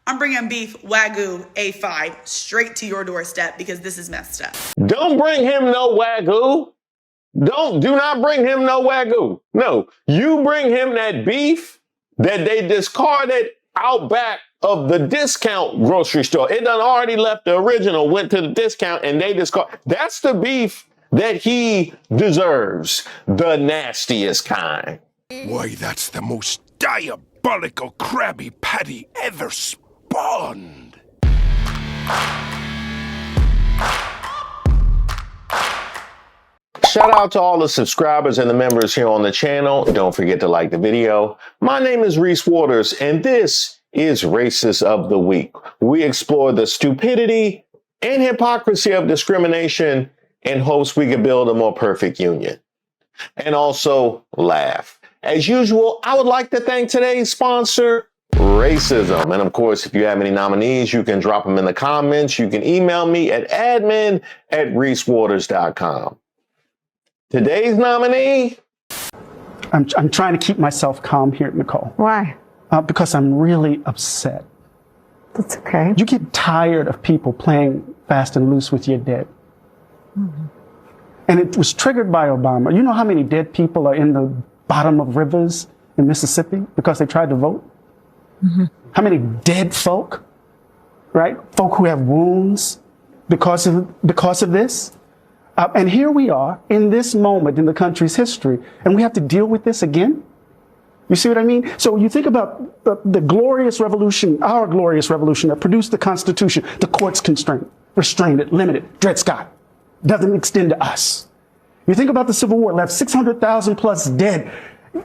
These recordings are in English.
I'm bringing beef Wagyu A5 straight to your doorstep because this is messed up. Don't bring him no Wagyu. Do not bring him no Wagyu. No, you bring him that beef that they discarded out back of the discount grocery store. It done already left the original, went to the discount, and they discard. That's the beef that he deserves, the nastiest kind. Why, that's the most diabolical Krabby Patty ever spawned. Shout out to all the subscribers and the members here on the channel. Don't forget to like the video. My name is Reese Waters, and this is Racist of the Week. We explore the stupidity and hypocrisy of discrimination in hopes we can build a more perfect union. And also laugh. As usual, I would like to thank today's sponsor, Racism. And of course, if you have any nominees, you can drop them in the comments. You can email me at admin@ReeseWaters.com. Today's nominee. I'm trying to keep myself calm here, Nicole. Why? Because I'm really upset. That's okay. You get tired of people playing fast and loose with your dead. Mm-hmm. And it was triggered by Obama. You know how many dead people are in the bottom of rivers in Mississippi because they tried to vote? Mm-hmm. How many dead folk, right? Folk who have wounds because of this. And here we are in this moment in the country's history, and we have to deal with this again. You see what I mean? So you think about the glorious revolution, our glorious revolution that produced the Constitution, the courts restrained it, limited it. Dred Scott doesn't extend to us. You think about the Civil War, left 600,000 plus dead.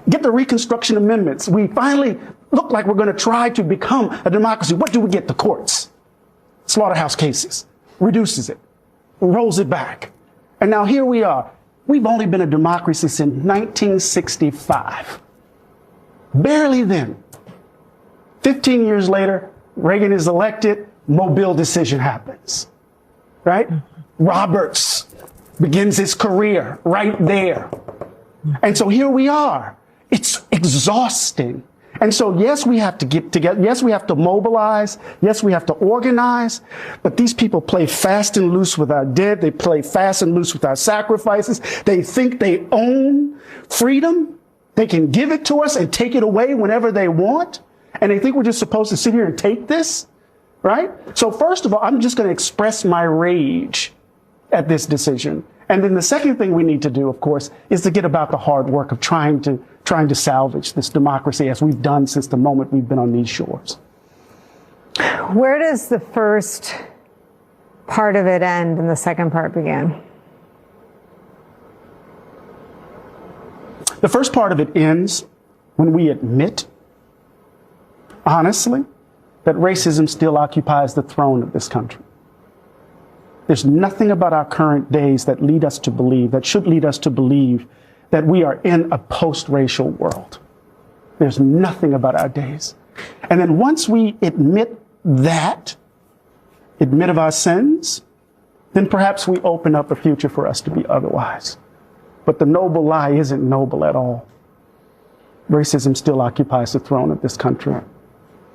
Get the Reconstruction Amendments. We finally look like we're going to try to become a democracy. What do we get? The courts. Slaughterhouse cases. Reduces it. Rolls it back. And now here we are. We've only been a democracy since 1965. Barely then. 15 years later, Reagan is elected, Mobile decision happens. Right? Roberts begins his career right there. And so here we are. It's exhausting. And so, yes, we have to get together. Yes, we have to mobilize. Yes, we have to organize. But these people play fast and loose with our dead. They play fast and loose with our sacrifices. They think they own freedom. They can give it to us and take it away whenever they want. And they think we're just supposed to sit here and take this, right? So first of all, I'm just going to express my rage at this decision. And then the second thing we need to do, of course, is to get about the hard work of trying to salvage this democracy as we've done since the moment we've been on these shores. Where does the first part of it end and the second part begin? The first part of it ends when we admit, honestly, that racism still occupies the throne of this country. There's nothing about our current days that should lead us to believe that we are in a post-racial world. There's nothing about our days. And then once we admit that, admit of our sins, then perhaps we open up a future for us to be otherwise. But the noble lie isn't noble at all. Racism still occupies the throne of this country.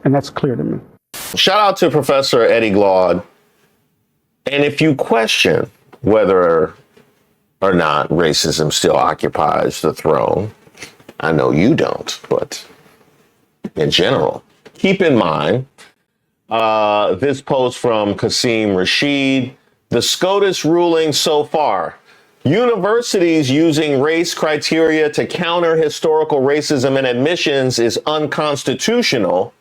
And that's clear to me. Shout out to Professor Eddie Glaude. And if you question whether or not racism still occupies the throne, I know you don't, but in general, keep in mind this post from Kasim Rashid, the SCOTUS ruling so far. Universities using race criteria to counter historical racism in admissions is unconstitutional,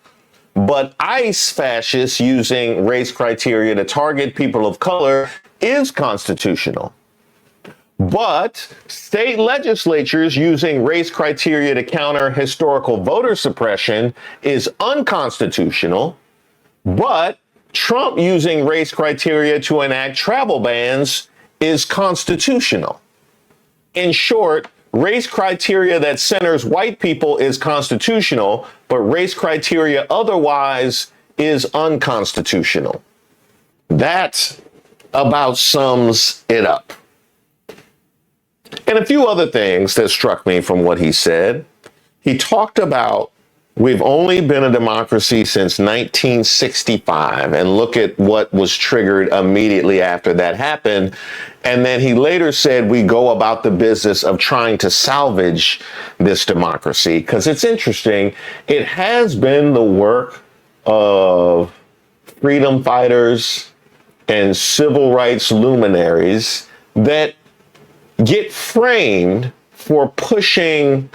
but ICE fascists using race criteria to target people of color is constitutional. But state legislatures using race criteria to counter historical voter suppression is unconstitutional. But Trump using race criteria to enact travel bans is constitutional. In short, race criteria that centers white people is constitutional, but race criteria otherwise is unconstitutional. That about sums it up. And a few other things that struck me from what he said. He talked about we've only been a democracy since 1965, and look at what was triggered immediately after that happened. And then he later said we go about the business of trying to salvage this democracy, because it's interesting. It has been the work of freedom fighters and civil rights luminaries that get framed for pushing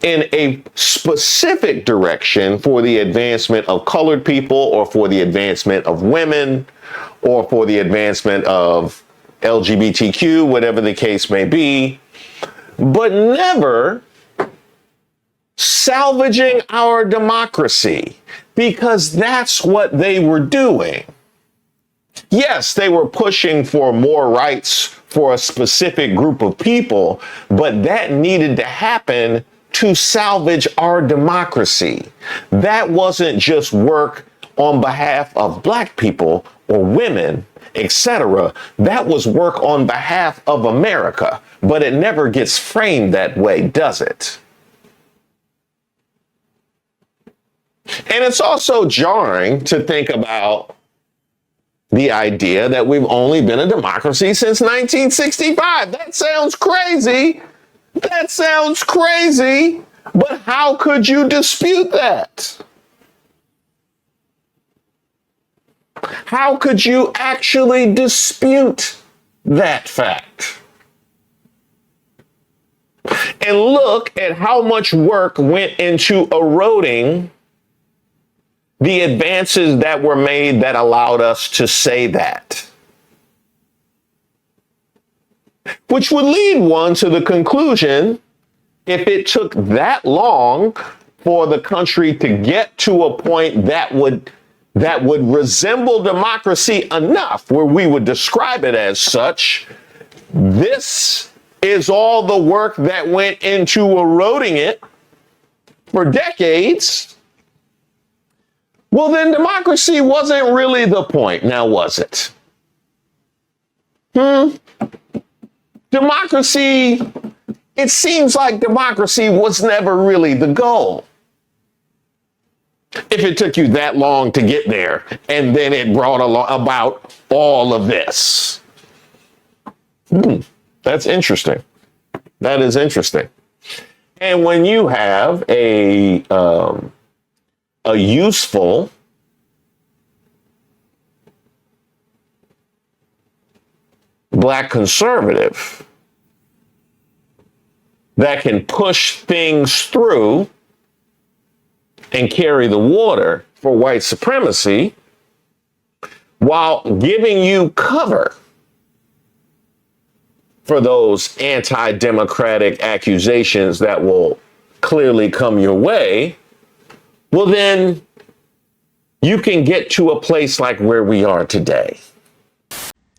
in a specific direction for the advancement of colored people, or for the advancement of women, or for the advancement of LGBTQ, whatever the case may be, but never salvaging our democracy, because that's what they were doing. Yes, they were pushing for more rights for a specific group of people, but that needed to happen to salvage our democracy. That wasn't just work on behalf of Black people or women, etc. That was work on behalf of America, but it never gets framed that way, does it? And it's also jarring to think about the idea that we've only been a democracy since 1965. That sounds crazy. That sounds crazy. But how could you dispute that? How could you actually dispute that fact? And look at how much work went into eroding the advances that were made that allowed us to say that. Which would lead one to the conclusion, if it took that long for the country to get to a point that would resemble democracy enough where we would describe it as such, this is all the work that went into eroding it for decades. Well, then democracy wasn't really the point, now was it? Democracy, it seems like democracy was never really the goal. If it took you that long to get there, and then it brought about all of this. That's interesting. That is interesting. And when you have a useful Black conservative that can push things through and carry the water for white supremacy while giving you cover for those anti-democratic accusations that will clearly come your way, well, then you can get to a place like where we are today.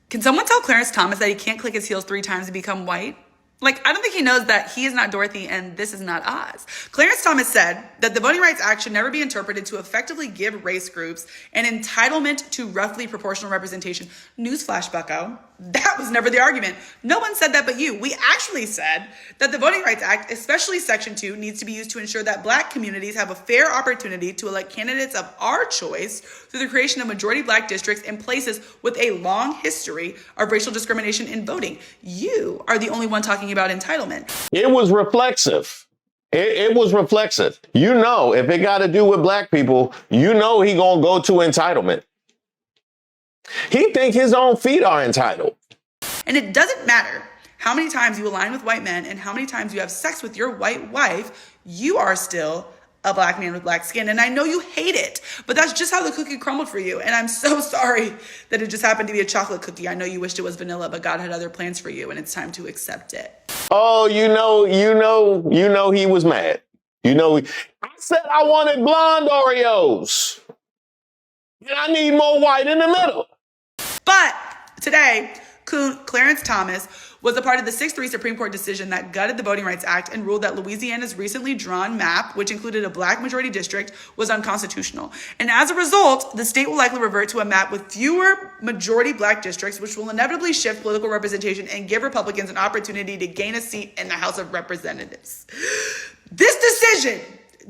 Can someone tell Clarence Thomas that he can't click his heels 3 times to become white? Like, I don't think he knows that he is not Dorothy and this is not Oz. Clarence Thomas said that the Voting Rights Act should never be interpreted to effectively give race groups an entitlement to roughly proportional representation. Newsflash, bucko. That was never the argument. No one said that but you. We actually said that the Voting Rights Act, especially Section 2, needs to be used to ensure that Black communities have a fair opportunity to elect candidates of our choice through the creation of majority Black districts in places with a long history of racial discrimination in voting. You are the only one talking about entitlement. It was reflexive. It was reflexive. You know, if it got to do with Black people, you know he gonna go to entitlement. He think his own feet are entitled. And it doesn't matter how many times you align with white men and how many times you have sex with your white wife, you are still a Black man with Black skin. And I know you hate it, but that's just how the cookie crumbled for you. And I'm so sorry that it just happened to be a chocolate cookie. I know you wished it was vanilla, but God had other plans for you and it's time to accept it. Oh, you know he was mad. I said I wanted blonde Oreos. And I need more white in the middle. But today, Clarence Thomas was a part of the 6-3 Supreme Court decision that gutted the Voting Rights Act and ruled that Louisiana's recently drawn map, which included a Black majority district, was unconstitutional. And as a result, the state will likely revert to a map with fewer majority Black districts, which will inevitably shift political representation and give Republicans an opportunity to gain a seat in the House of Representatives. This decision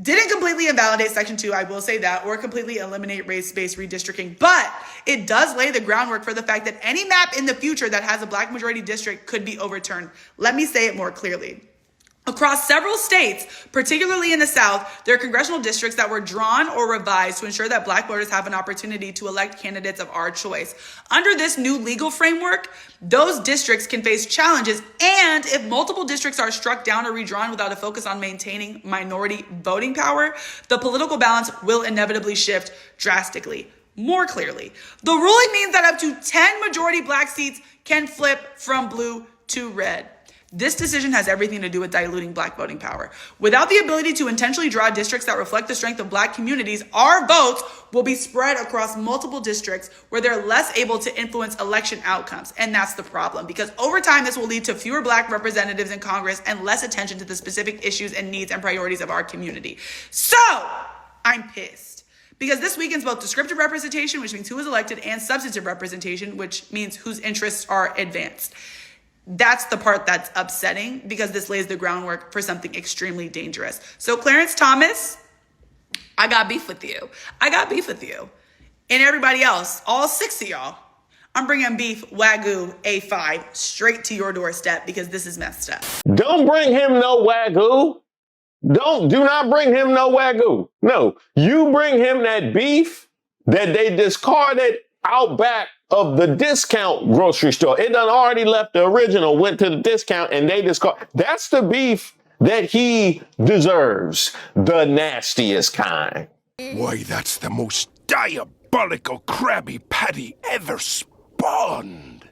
Didn't completely invalidate Section 2, I will say that, or completely eliminate race-based redistricting, but it does lay the groundwork for the fact that any map in the future that has a black majority district could be overturned. Let me say it more clearly. Across several states, particularly in the South, there are congressional districts that were drawn or revised to ensure that black voters have an opportunity to elect candidates of our choice. Under this new legal framework, those districts can face challenges, and if multiple districts are struck down or redrawn without a focus on maintaining minority voting power, the political balance will inevitably shift drastically. More clearly, the ruling means that up to 10 majority black seats can flip from blue to red. This decision has everything to do with diluting black voting power. Without the ability to intentionally draw districts that reflect the strength of black communities, our votes will be spread across multiple districts where they're less able to influence election outcomes. And that's the problem, because over time, this will lead to fewer black representatives in Congress and less attention to the specific issues and needs and priorities of our community. So I'm pissed, because this weakens both descriptive representation, which means who is elected, and substantive representation, which means whose interests are advanced. That's the part that's upsetting, because this lays the groundwork for something extremely dangerous. So Clarence Thomas, I got beef with you. I got beef with you. And everybody else, all 6 of y'all, I'm bringing beef Wagyu A5 straight to your doorstep, because this is messed up. Don't bring him no Wagyu. Do not bring him no Wagyu. No, you bring him that beef that they discarded out back of the discount grocery store. It done already left the original, went to the discount, and they discard. That's the beef that he deserves, the nastiest kind. Why, that's the most diabolical Krabby Patty ever spawned.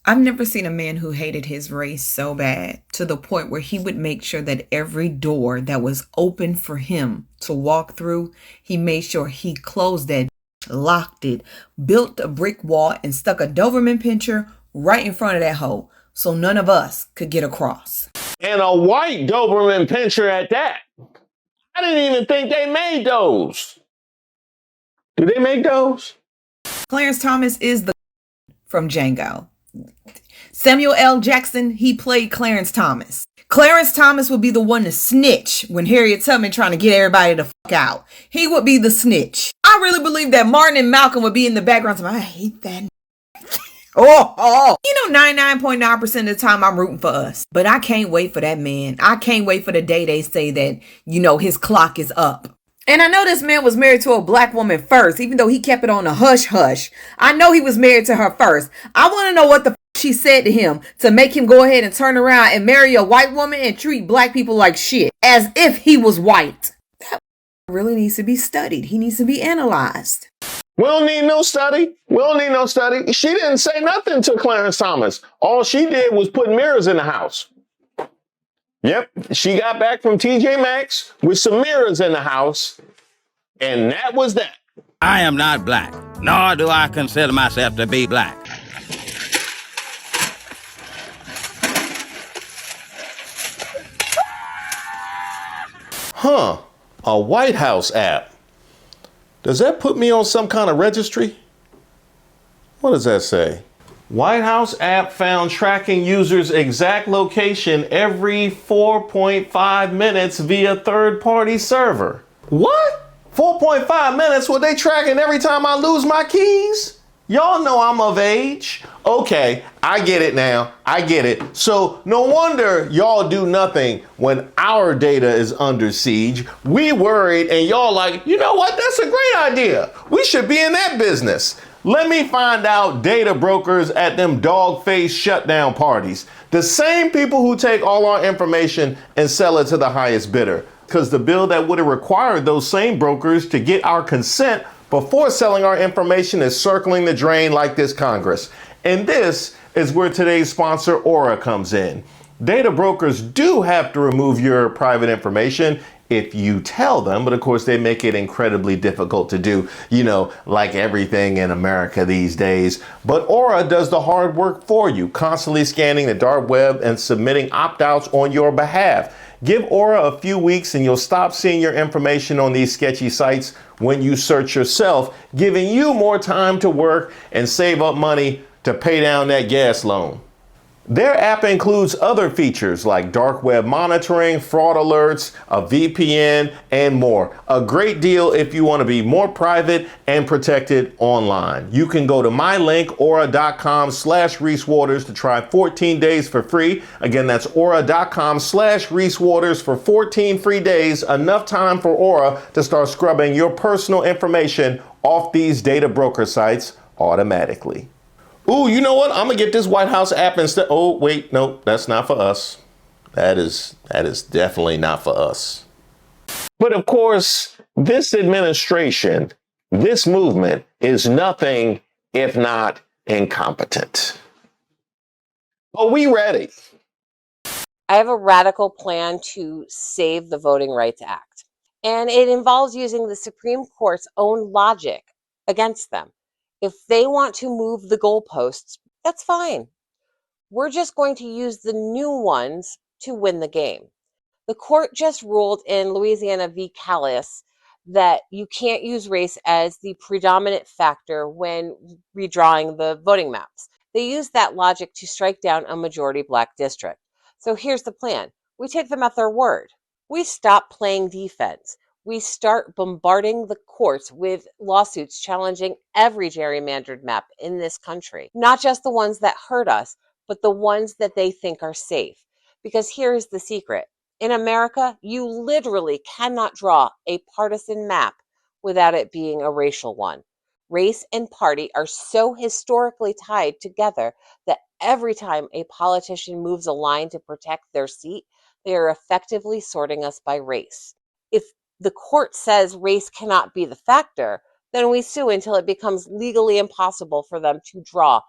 I've never seen a man who hated his race so bad, to the point where he would make sure that every door that was open for him to walk through, he made sure he closed that, locked it, built a brick wall, and stuck a Doberman pinscher right in front of that hole so none of us could get across. And a white Doberman pinscher at that. I didn't even think they made those. Do they make those? Clarence Thomas is the from Django. Samuel L. Jackson, he played Clarence Thomas. Clarence Thomas would be the one to snitch when Harriet Tubman trying to get everybody to fuck out. He would be the snitch. I really believe that Martin and Malcolm would be in the background saying, I hate that. You know, 99.9% of the time I'm rooting for us. But I can't wait for that man. I can't wait for the day they say that, you know, his clock is up. And I know this man was married to a black woman first, even though he kept it on a hush hush. I know he was married to her first. I want to know what the she said to him to make him go ahead and turn around and marry a white woman and treat black people like shit, as if he was white. That really needs to be studied. He needs to be analyzed. We don't need no study. We don't need no study. She didn't say nothing to Clarence Thomas. All she did was put mirrors in the house. Yep, she got back from TJ Maxx with some mirrors in the house, and that was that. I am not black, nor do I consider myself to be black. Huh, a White House app. Does that put me on some kind of registry? What does that say? White House app found tracking users' exact location every 4.5 minutes via third-party server. What? 4.5 minutes? Were they tracking every time I lose my keys? Y'all know I'm of age. Okay, I get it now. I get it. So no wonder y'all do nothing when our data is under siege. We worried and y'all like, you know what? That's a great idea. We should be in that business. Let me find out data brokers at them dog-faced shutdown parties. The same people who take all our information and sell it to the highest bidder. Because the bill that would have required those same brokers to get our consent before selling our information is circling the drain like this Congress. And this is where today's sponsor, Aura, comes in. Data brokers do have to remove your private information if you tell them, but of course they make it incredibly difficult to do, you know, like everything in America these days. But Aura does the hard work for you, constantly scanning the dark web and submitting opt-outs on your behalf. Give Aura a few weeks and you'll stop seeing your information on these sketchy sites when you search yourself, giving you more time to work and save up money to pay down that gas loan. Their app includes other features like dark web monitoring, fraud alerts, a VPN, and more. A great deal if you want to be more private and protected online. You can go to my link, aura.com/ReeseWaters to try 14 days for free. Again, that's aura.com/ReeseWaters for 14 free days. Enough time for Aura to start scrubbing your personal information off these data broker sites automatically. Ooh, you know what? I'm gonna get this White House app instead. Oh, wait, no, that's not for us. That is definitely not for us. But of course, this administration, this movement is nothing if not incompetent. Are we ready? I have a radical plan to save the Voting Rights Act, and it involves using the Supreme Court's own logic against them. If they want to move the goalposts, that's fine. We're just going to use the new ones to win the game. The court just ruled in Louisiana v. Callis that you can't use race as the predominant factor when redrawing the voting maps. They used that logic to strike down a majority Black district. So here's the plan. We take them at their word. We stop playing defense. We start bombarding the courts with lawsuits challenging every gerrymandered map in this country. Not just the ones that hurt us, but the ones that they think are safe. Because here's the secret. In America, you literally cannot draw a partisan map without it being a racial one. Race and party are so historically tied together that every time a politician moves a line to protect their seat, they are effectively sorting us by race. If the court says race cannot be the factor, then we sue until it becomes legally impossible for them to draw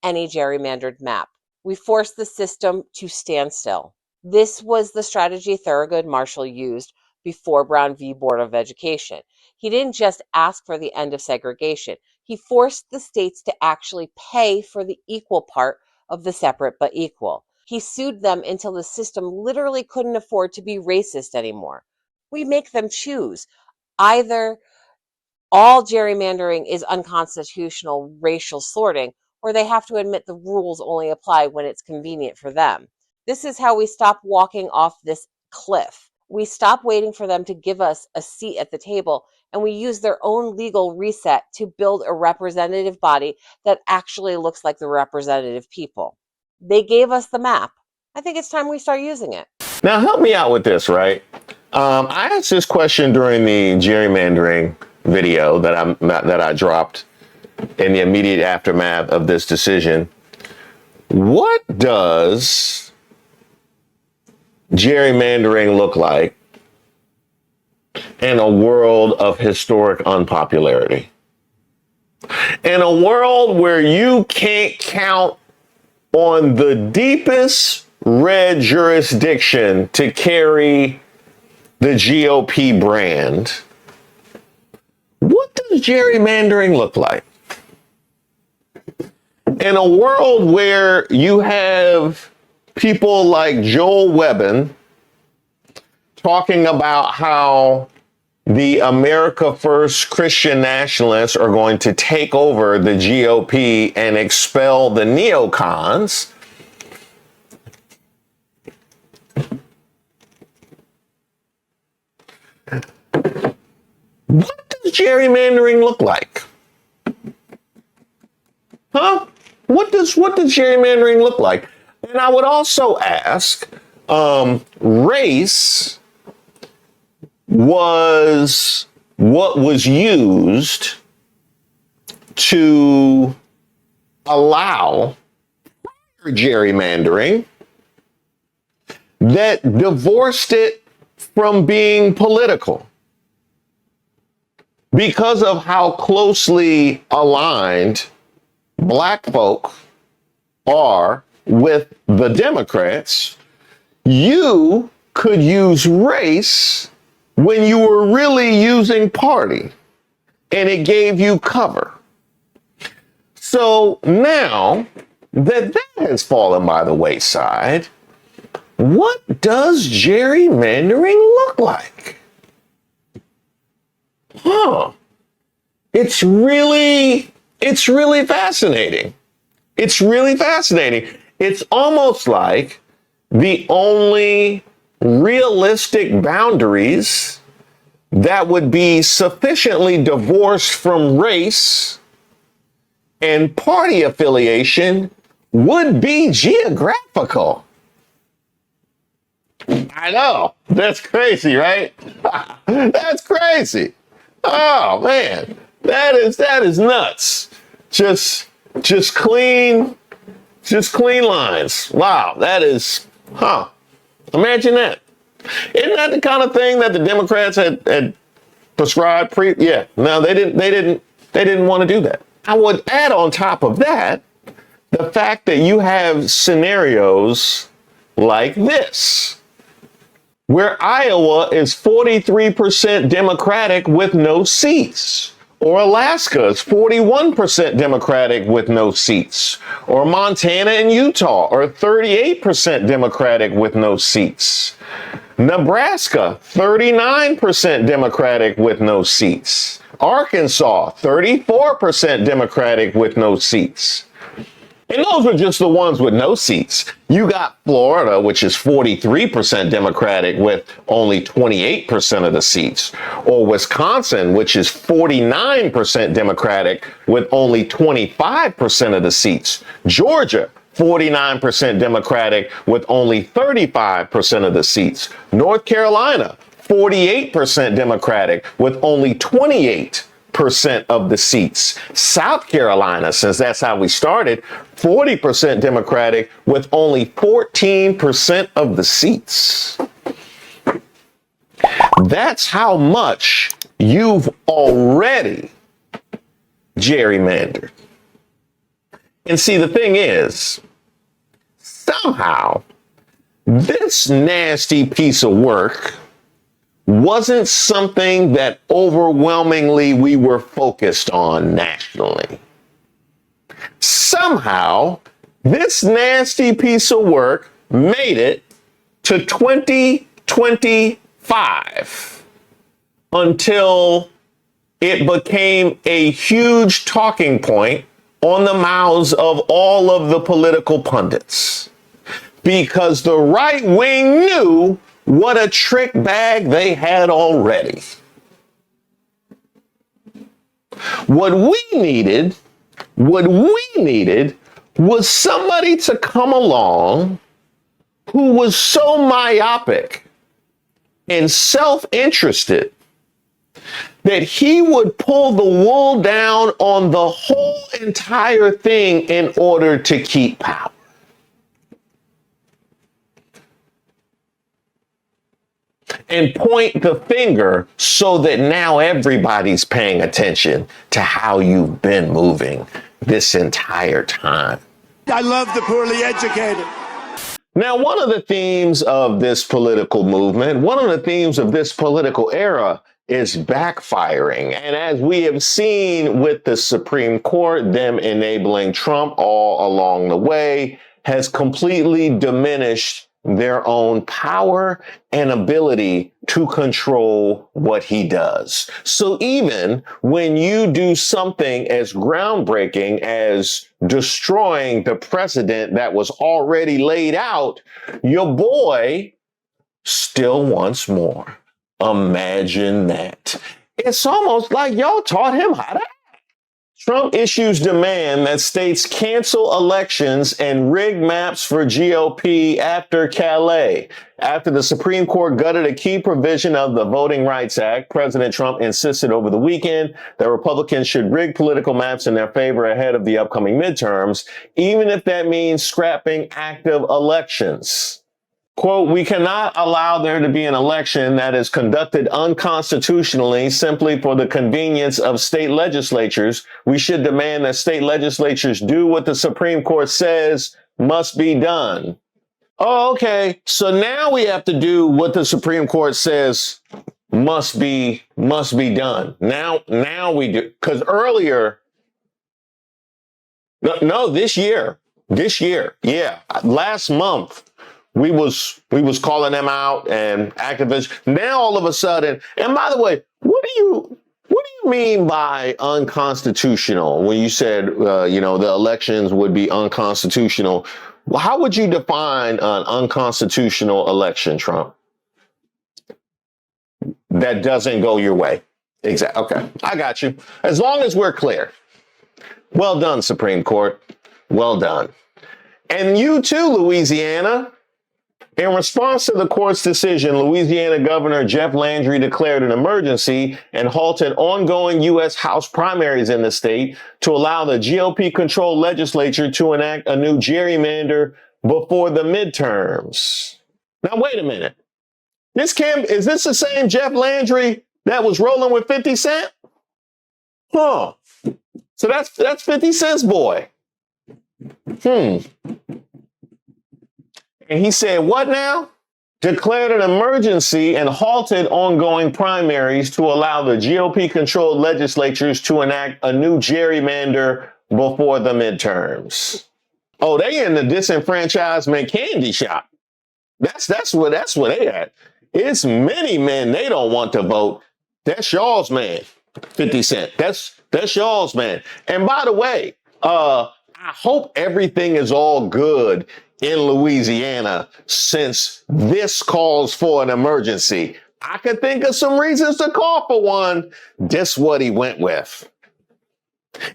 any gerrymandered map. We force the system to stand still. This was the strategy Thurgood Marshall used before Brown v. Board of Education. He didn't just ask for the end of segregation. He forced the states to actually pay for the equal part of the separate but equal. He sued them until the system literally couldn't afford to be racist anymore. We make them choose. Either all gerrymandering is unconstitutional racial sorting, or they have to admit the rules only apply when it's convenient for them. This is how we stop walking off this cliff. We stop waiting for them to give us a seat at the table, and we use their own legal reset to build a representative body that actually looks like the representative people. They gave us the map. I think it's time we start using it. Now help me out with this, right? I asked this question during the gerrymandering video that I dropped in the immediate aftermath of this decision. What does gerrymandering look like in a world of historic unpopularity? In a world where you can't count on the deepest red jurisdiction to carry the GOP brand, what does gerrymandering look like? In a world where you have people like Joel Webbon talking about how the America First Christian nationalists are going to take over the GOP and expel the neocons, what does gerrymandering look like? Huh? What does gerrymandering look like? And I would also ask, race was what was used to allow gerrymandering that divorced it from being political because of how closely aligned Black folk are with the Democrats. You could use race when you were really using party, and it gave you cover. So now that has fallen by the wayside, what does gerrymandering look like? It's really fascinating. It's really fascinating. It's almost like the only realistic boundaries that would be sufficiently divorced from race and party affiliation would be geographical. I know. That's crazy, right? That's crazy. Oh man. That is nuts. Just clean lines. Wow, that is, imagine that. Isn't that the kind of thing that the Democrats had prescribed yeah. No, they didn't want to do that. I would add on top of that the fact that you have scenarios like this, where Iowa is 43% Democratic with no seats, or Alaska is 41% Democratic with no seats, or Montana and Utah are 38% Democratic with no seats, Nebraska 39% Democratic with no seats, Arkansas 34% Democratic with no seats. And those are just the ones with no seats. You got Florida, which is 43% Democratic with only 28% of the seats. Or Wisconsin, which is 49% Democratic with only 25% of the seats. Georgia, 49% Democratic with only 35% of the seats. North Carolina, 48% Democratic with only 28% of the seats. South Carolina, since that's how we started, 40% Democratic with only 14% of the seats. That's how much you've already gerrymandered. And see, the thing is, somehow, this nasty piece of work wasn't something that overwhelmingly we were focused on nationally. Somehow, this nasty piece of work made it to 2025 until it became a huge talking point on the mouths of all of the political pundits. Because the right wing knew what a trick bag they had already. What we needed was somebody to come along who was so myopic and self-interested that he would pull the wool down on the whole entire thing in order to keep power. And point the finger so that now everybody's paying attention to how you've been moving this entire time. I love the poorly educated. Now, one of the themes of this political movement, one of the themes of this political era is backfiring. And as we have seen with the Supreme Court, them enabling Trump all along the way has completely diminished their own power and ability to control what he does. So even when you do something as groundbreaking as destroying the precedent that was already laid out, your boy still wants more. Imagine that. It's almost like y'all taught him how to act. Trump issues demand that states cancel elections and rig maps for GOP after Calais. After the Supreme Court gutted a key provision of the Voting Rights Act, President Trump insisted over the weekend that Republicans should rig political maps in their favor ahead of the upcoming midterms, even if that means scrapping active elections. Quote, we cannot allow there to be an election that is conducted unconstitutionally simply for the convenience of state legislatures. We should demand that state legislatures do what the Supreme Court says must be done. Oh, okay. So now we have to do what the Supreme Court says must be done. Now we do. Because earlier, this year, yeah, last month, we was calling them out and activists. Now all of a sudden, and by the way, what do you mean by unconstitutional? When you said the elections would be unconstitutional, How would you define an unconstitutional election, Trump, that doesn't go your way? Exactly. Okay, I got you. As long as we're clear. Well done, Supreme Court. Well done. And you too, Louisiana. In response to the court's decision, Louisiana Governor Jeff Landry declared an emergency and halted ongoing U.S. House primaries in the state to allow the GOP-controlled legislature to enact a new gerrymander before the midterms. Now, wait a minute. Is this the same Jeff Landry that was rolling with 50 Cent? Huh. So that's 50 Cent's boy. And he said, what now? Declared an emergency and halted ongoing primaries to allow the GOP-controlled legislatures to enact a new gerrymander before the midterms. Oh, they in the disenfranchisement candy shop. That's where they at. It's many men they don't want to vote. That's y'all's man, 50 Cent. That's y'all's man. And by the way, I hope everything is all good in Louisiana since this calls for an emergency. I could think of some reasons to call for one. This what he went with.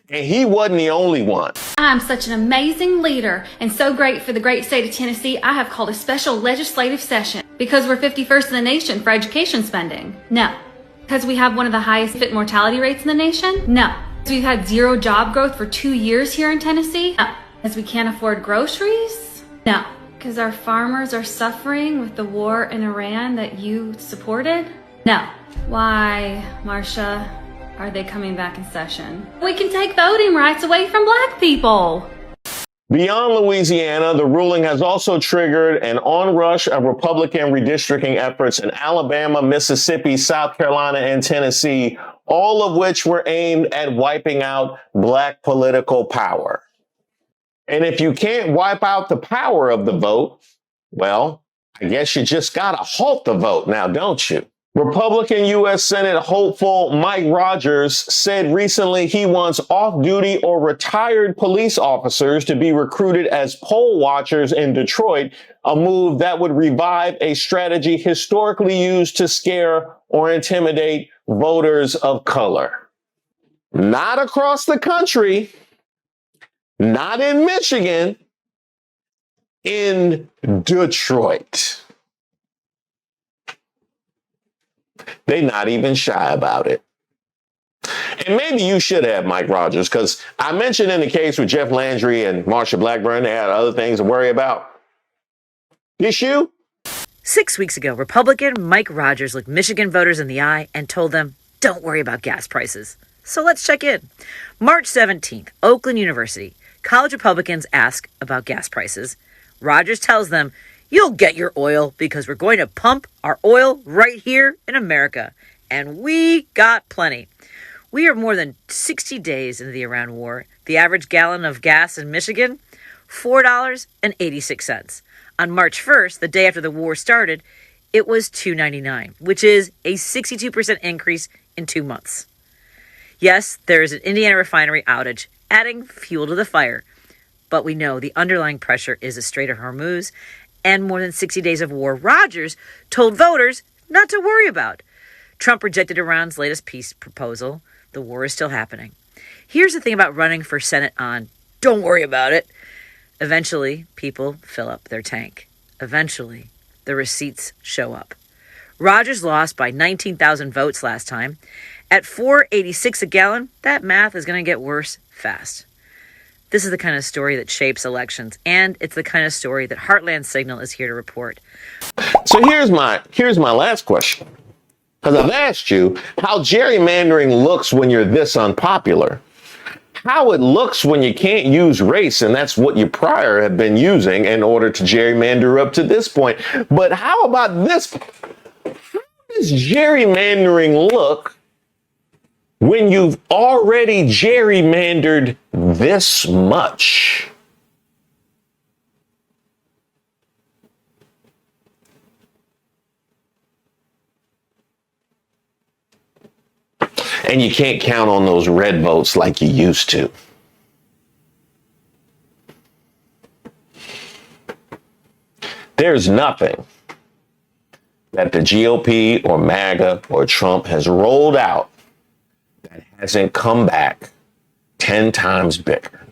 And he wasn't the only one. I'm such an amazing leader and so great for the great state of Tennessee, I have called a special legislative session because we're 51st in the nation for education spending. No. Because we have one of the highest infant mortality rates in the nation? No. Because we've had zero job growth for 2 years here in Tennessee? No. Because we can't afford groceries? No. Because our farmers are suffering with the war in Iran that you supported? No. Why, Marcia, are they coming back in session? We can take voting rights away from black people. Beyond Louisiana, the ruling has also triggered an onrush of Republican redistricting efforts in Alabama, Mississippi, South Carolina, and Tennessee, all of which were aimed at wiping out black political power. And if you can't wipe out the power of the vote, well, I guess you just got to halt the vote now, don't you? Republican U.S. Senate hopeful Mike Rogers said recently he wants off-duty or retired police officers to be recruited as poll watchers in Detroit, a move that would revive a strategy historically used to scare or intimidate voters of color. Not across the country, not in Michigan, in Detroit. They're not even shy about it. And maybe you should have, Mike Rogers, because I mentioned in the case with Jeff Landry and Marsha Blackburn, they had other things to worry about. This you? 6 weeks ago, Republican Mike Rogers looked Michigan voters in the eye and told them, don't worry about gas prices. So let's check in. March 17th, Oakland University. College Republicans ask about gas prices. Rogers tells them, you'll get your oil because we're going to pump our oil right here in America. And we got plenty. We are more than 60 days into the Iran war. The average gallon of gas in Michigan, $4.86. On March 1st, the day after the war started, it was $2.99, which is a 62% increase in 2 months. Yes, there is an Indiana refinery outage, adding fuel to the fire. But we know the underlying pressure is the Strait of Hormuz and more than 60 days of war Rogers told voters not to worry about. Trump rejected Iran's latest peace proposal. The war is still happening. Here's the thing about running for Senate on don't worry about it. Eventually, people fill up their tank. Eventually, the receipts show up. Rogers lost by 19,000 votes last time. At $4.86 a gallon, that math is going to get worse fast. This is the kind of story that shapes elections, and it's the kind of story that Heartland Signal is here to report. So here's my last question. Because I've asked you how gerrymandering looks when you're this unpopular. How it looks when you can't use race, and that's what you prior have been using in order to gerrymander up to this point. But how about this? How does gerrymandering look when you've already gerrymandered this much? And you can't count on those red votes like you used to. There's nothing that the GOP or MAGA or Trump has rolled out that hasn't come back 10 times bigger.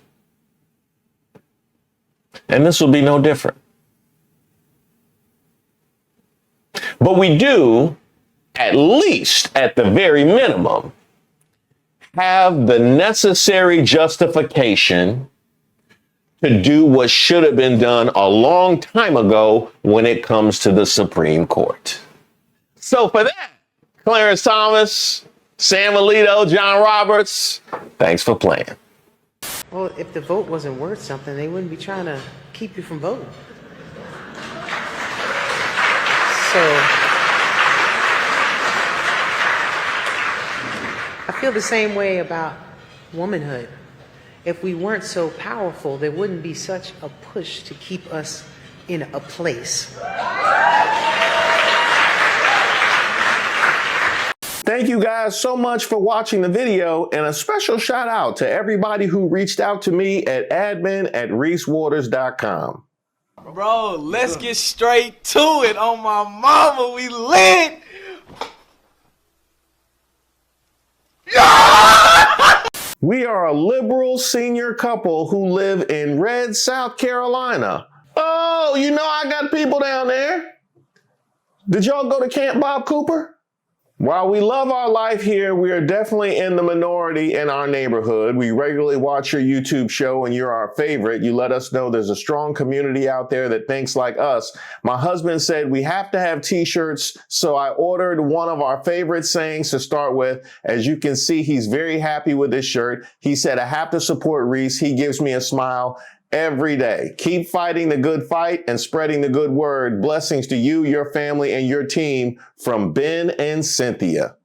And this will be no different. But we do, at least at the very minimum, have the necessary justification to do what should have been done a long time ago when it comes to the Supreme Court. So for that, Clarence Thomas, Sam Alito, John Roberts, thanks for playing. Well, if the vote wasn't worth something, they wouldn't be trying to keep you from voting. So I feel the same way about womanhood. If we weren't so powerful, there wouldn't be such a push to keep us in a place. Thank you guys so much for watching the video, and a special shout out to everybody who reached out to me at admin@ReeseWaters.com. Bro, let's get straight to it. On my mama, we lit. We are a liberal senior couple who live in Red, South Carolina. Oh, you know I got people down there. Did y'all go to Camp Bob Cooper? While we love our life here, we are definitely in the minority in our neighborhood. We regularly watch your YouTube show and you're our favorite. You let us know there's a strong community out there that thinks like us. My husband said we have to have t-shirts, so I ordered one of our favorite sayings to start with. As you can see, he's very happy with this shirt. He said, I have to support Reese. He gives me a smile every day. Keep fighting the good fight and spreading the good word. Blessings to you, your family, and your team from Ben and Cynthia.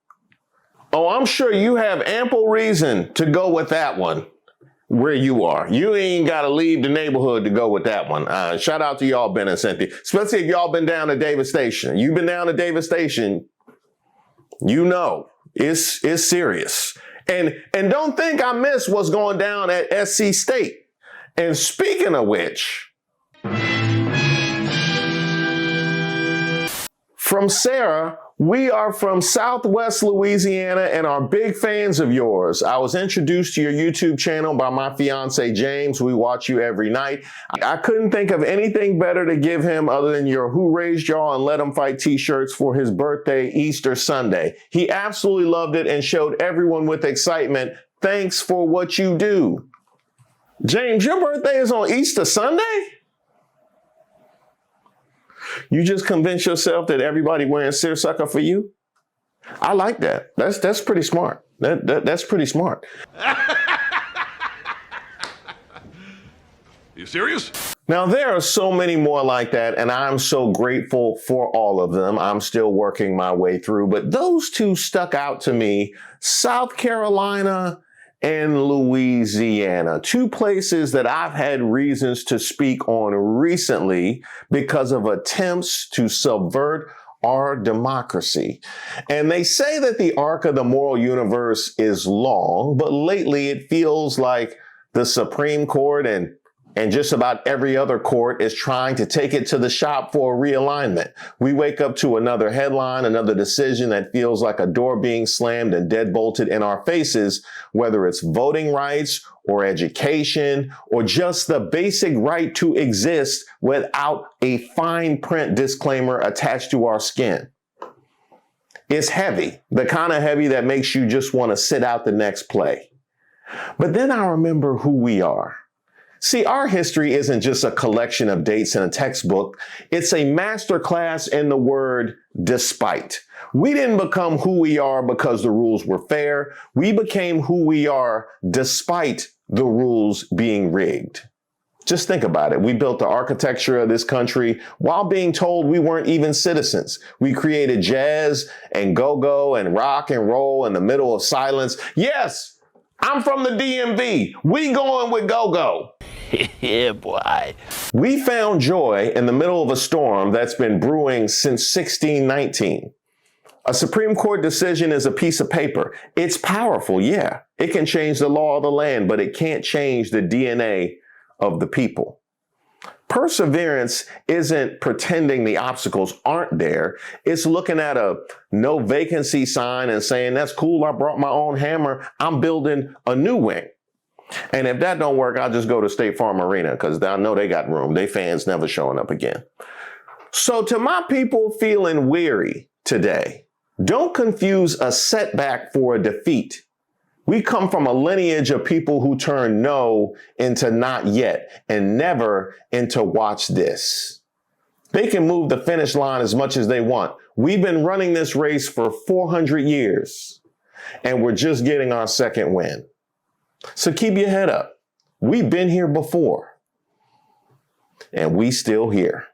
Oh, I'm sure you have ample reason to go with that one where you are. You ain't got to leave the neighborhood to go with that one. Shout out to y'all, Ben and Cynthia, especially if y'all been down to Davis Station. You've been down to Davis Station. You know, it's serious. And don't think I miss what's going down at SC State. And speaking of which, from Sarah, we are from Southwest Louisiana and are big fans of yours. I was introduced to your YouTube channel by my fiance, James. We watch you every night. I couldn't think of anything better to give him other than your Who Raised Y'all and Let Him Fight t-shirts for his birthday, Easter Sunday. He absolutely loved it and showed everyone with excitement. Thanks for what you do. James, your birthday is on Easter Sunday? You just convince yourself that everybody wearing seersucker for you? I like that. That's pretty smart. That's pretty smart. You serious? Now, there are so many more like that, and I'm so grateful for all of them. I'm still working my way through, but those two stuck out to me. South Carolina and Louisiana, two places that I've had reasons to speak on recently because of attempts to subvert our democracy. And they say that the arc of the moral universe is long, but lately it feels like the Supreme Court and just about every other court is trying to take it to the shop for a realignment. We wake up to another headline, another decision that feels like a door being slammed and deadbolted in our faces, whether it's voting rights or education or just the basic right to exist without a fine print disclaimer attached to our skin. It's heavy, the kind of heavy that makes you just want to sit out the next play. But then I remember who we are. See, our history isn't just a collection of dates in a textbook. It's a masterclass in the word despite. We didn't become who we are because the rules were fair. We became who we are despite the rules being rigged. Just think about it. We built the architecture of this country while being told we weren't even citizens. We created jazz and go-go and rock and roll in the middle of silence. Yes, I'm from the DMV. We going with go-go. Yeah, boy. We found joy in the middle of a storm that's been brewing since 1619. A Supreme Court decision is a piece of paper. It's powerful, yeah. It can change the law of the land, but it can't change the DNA of the people. Perseverance isn't pretending the obstacles aren't there. It's looking at a no vacancy sign and saying, that's cool, I brought my own hammer, I'm building a new wing. And if that don't work, I'll just go to State Farm Arena because I know they got room. They fans never showing up again. So to my people feeling weary today, don't confuse a setback for a defeat. We come from a lineage of people who turn no into not yet and never into watch this. They can move the finish line as much as they want. We've been running this race for 400 years and we're just getting our second win. So keep your head up. We've been here before and we still here.